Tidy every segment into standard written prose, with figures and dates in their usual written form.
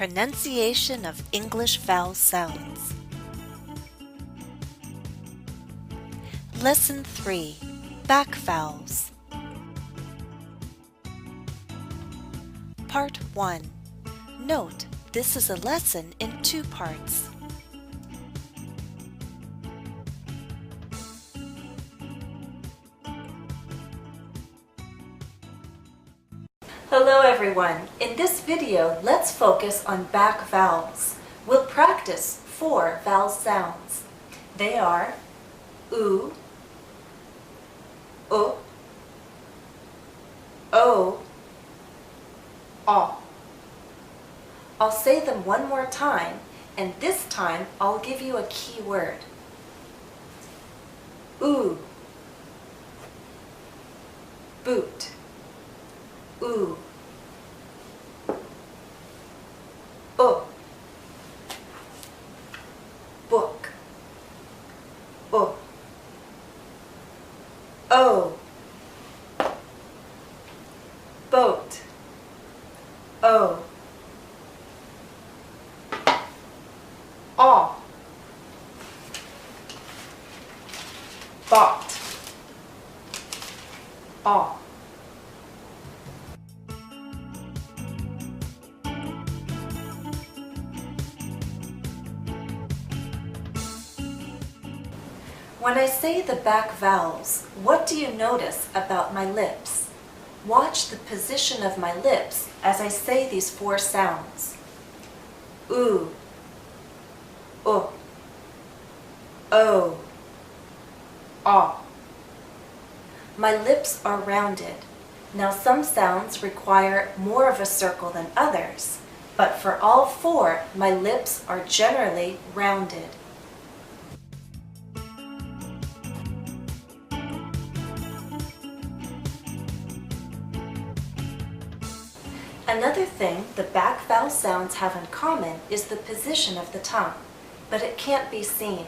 Pronunciation of English vowel sounds. Lesson 3. Back vowels. Part 1. Note, this is a lesson in 2 parts. Hello everyone. In this video, let's focus on back vowels. We'll practice 4 vowel sounds. They are oo, o, aw. I'll say them one more time, and this time I'll give you a key word. Oo, boot, oo, book, boat, aw, bought, aw. When I say the back vowels, what do you notice about my lips? Watch the position of my lips as I say these 4 sounds. Oo, o, aw. My lips are rounded. Now some sounds require more of a circle than others, but for all 4, my lips are generally rounded. Another thing the back vowel sounds have in common is the position of the tongue, but it can't be seen.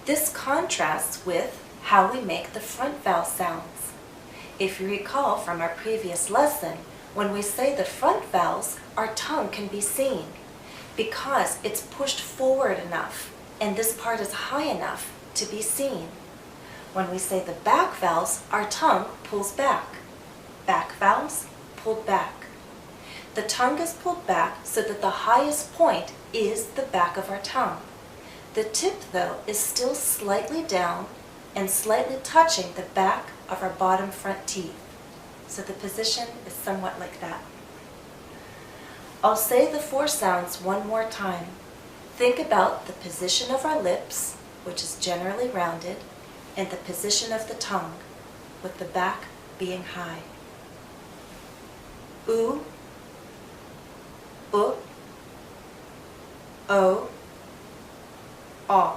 This contrasts with how we make the front vowel sounds. If you recall from our previous lesson, when we say the front vowels, our tongue can be seen because it's pushed forward enough and this part is high enough to be seen. When we say the back vowels, our tongue pulls back. Back vowels, pulled back. The tongue is pulled back so that the highest point is the back of our tongue. The tip, though, is still slightly down and slightly touching the back of our bottom front teeth. So the position is somewhat like that. I'll say the 4 sounds one more time. Think about the position of our lips, which is generally rounded, and the position of the tongue, with the back being high. Oo, o, aw.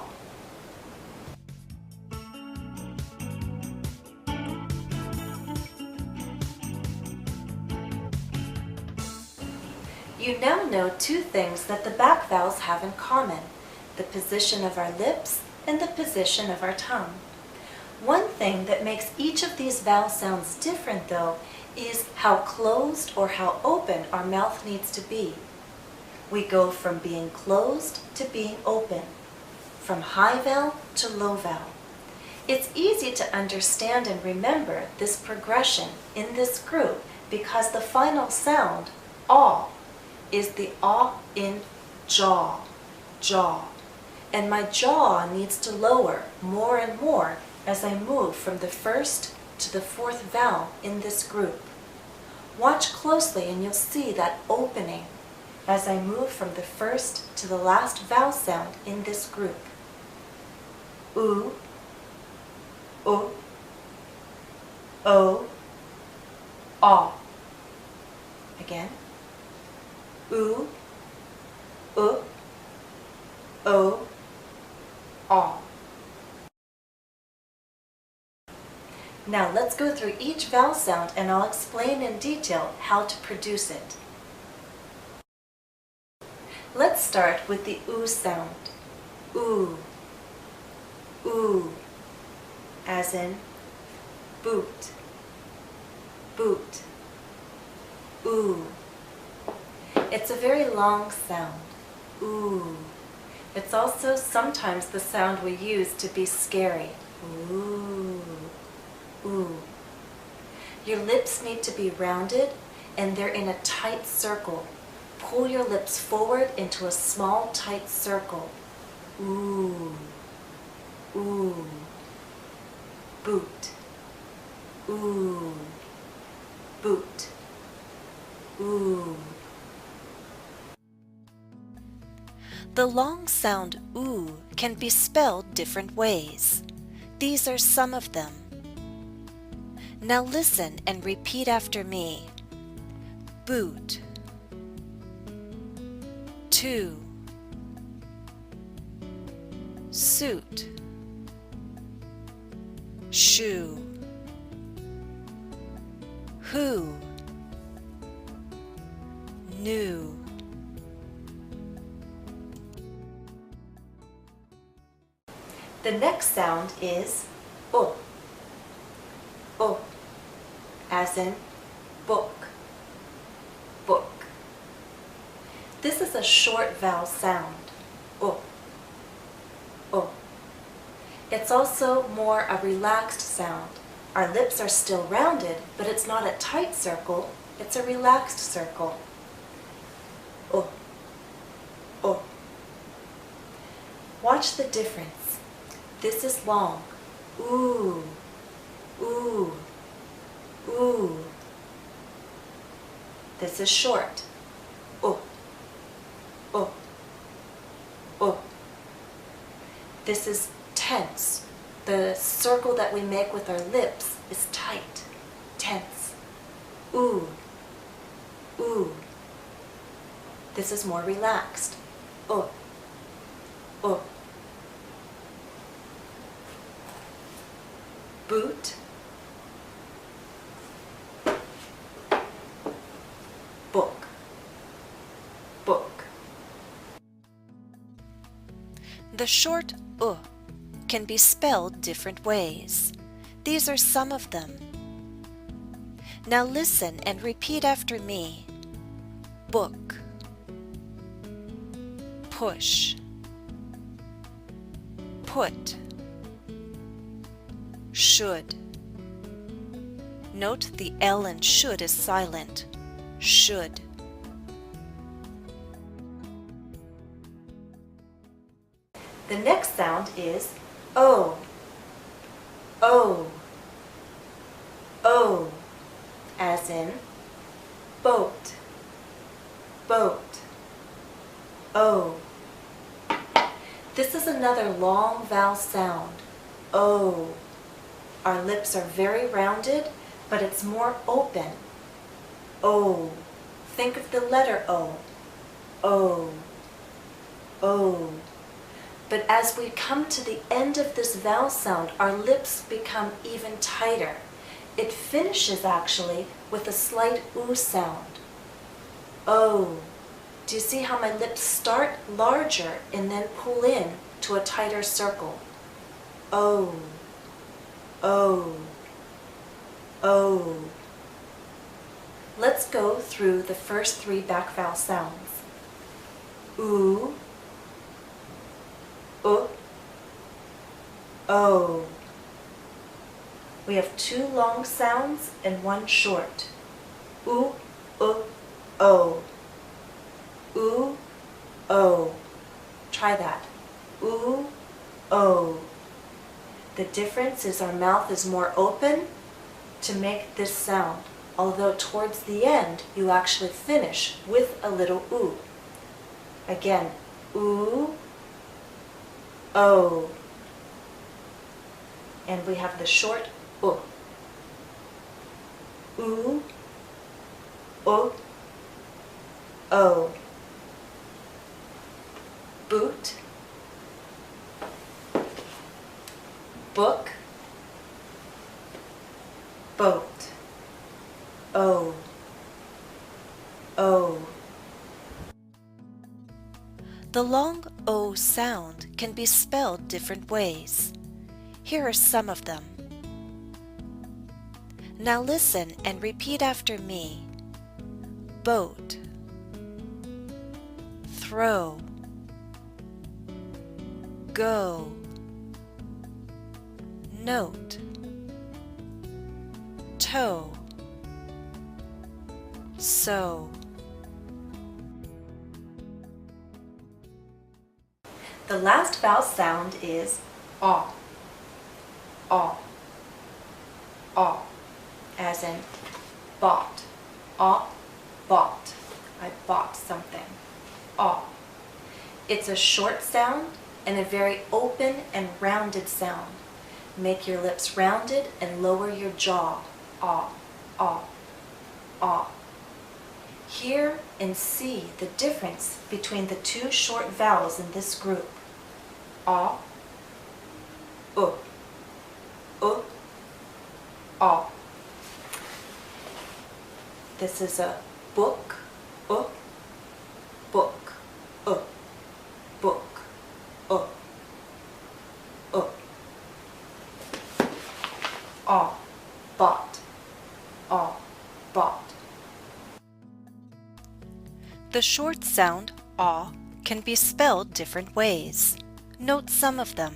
You now know 2 things that the back vowels have in common: the position of our lips and the position of our tongue. One thing that makes each of these vowel sounds different, though, is how closed or how open our mouth needs to be. We go from being closed to being open, from high vowel to low vowel. It's easy to understand and remember this progression in this group because the final sound, aw, is the aw in jaw, jaw. And my jaw needs to lower more and more as I move from the first to the 4th vowel in this group. Watch closely and you'll see that opening as I move from the first to the last vowel sound in this group. Oo, o, aw. Again. Oo, aw. Now let's go through each vowel sound and I'll explain in detail how to produce it. Let's start with the oo sound. Oo, oo, as in boot, boot, oo. It's a very long sound. Ooh. It's also sometimes the sound we use to be scary. Ooh. Ooh. Your lips need to be rounded and they're in a tight circle. Pull your lips forward into a small tight circle. Ooh. Ooh. Boot. Ooh. Boot. Ooh. The long sound ooh can be spelled different ways. These are some of them. Now listen and repeat after me. Boot. 2. Suit. Shoe. Who. New. The next sound is o. O, as in book. Book. This is a short vowel sound. O. O. It's also more a relaxed sound. Our lips are still rounded, but it's not a tight circle, it's a relaxed circle. O. O. Watch the difference. This is long. Ooh. Ooh. Ooh. This is short. O. O. O. This is tense. The circle that we make with our lips is tight. Tense. Ooh. Ooh. This is more relaxed. O. O. Boot. Book. Book. The short can be spelled different ways. These are some of them. Now listen and repeat after me. Book. Push. Put. Should. Note the L in should is silent. Should. The next sound is O. O. O, as in boat. Boat. O. This is another long vowel sound. O. Our lips are very rounded, but it's more open. O. Think of the letter O. O. O. But as we come to the end of this vowel sound, our lips become even tighter. It finishes actually with a slight oo sound. O. Do you see how my lips start larger and then pull in to a tighter circle? O. O. O. Let's go through the first 3 back vowel sounds. Oo. O. We have 2 long sounds and 1 short. O. O. O. Try that. O. The difference is our mouth is more open to make this sound, although towards the end you actually finish with a little oo. Again, O. And we have the short O. O. Boot. Book. Boat. O. O. The long O sound can be spelled different ways. Here are some of them. Now listen and repeat after me. Boat. throw, go, note, toe, so. The last vowel sound is aw, aw, aw, as in bought, aw, bought. I bought something, aw. It's a short sound and a very open and rounded sound. Make your lips rounded and lower your jaw, aw, aw, aw. Hear and see the difference between the two short vowels in this group. Aw, aw. This is a book, book, book, aw, bought, aw, bought. The short sound aw can be spelled different ways. Note some of them.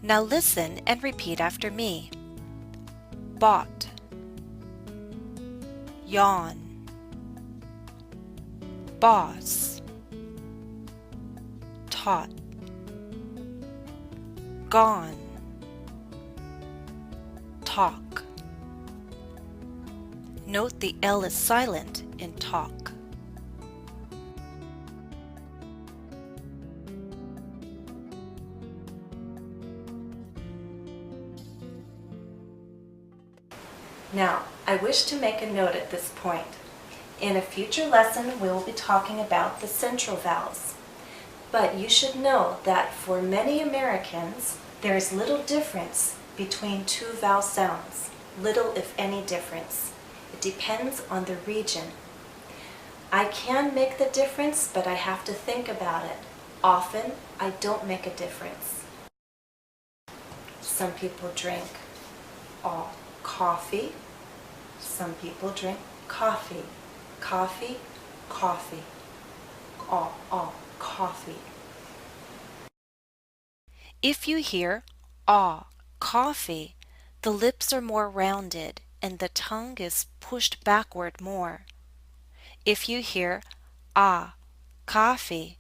Now listen and repeat after me. Bought, yawn, boss, taught, gone, talk. Note the L is silent in talk. Now, I wish to make a note at this point. In a future lesson, we will be talking about the central vowels. But you should know that for many Americans, there is little difference between two vowel sounds. Little, if any, difference. It depends on the region. I can make the difference, but I have to think about it. Often, I don't make a difference. Some people drink coffee. Some people drink coffee. Coffee, coffee. Coffee. If you hear coffee, the lips are more rounded and the tongue is pushed backward more. If you hear coffee,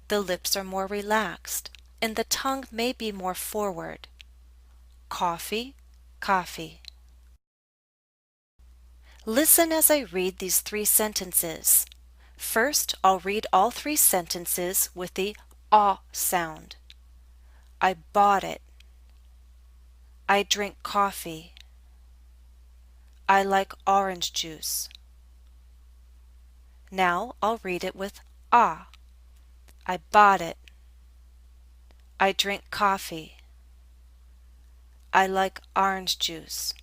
the lips are more relaxed and the tongue may be more forward. Coffee, coffee. Listen as I read these three sentences. First, I'll read all three sentences with the aw sound. I bought it. I drink coffee. I like orange juice. Now I'll read it with ah. I bought it. I drink coffee. I like orange juice.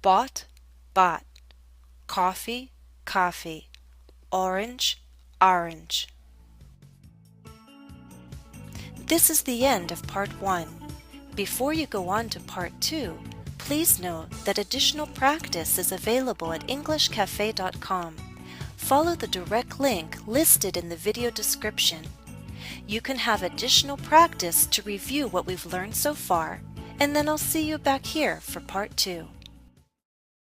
Bought, bought. Coffee, coffee. Orange, orange. This is the end of part 1. Before you go on to part 2, please note that additional practice is available at EnglishCafe.com. Follow the direct link listed in the video description. You can have additional practice to review what we've learned so far, and then I'll see you back here for part 2.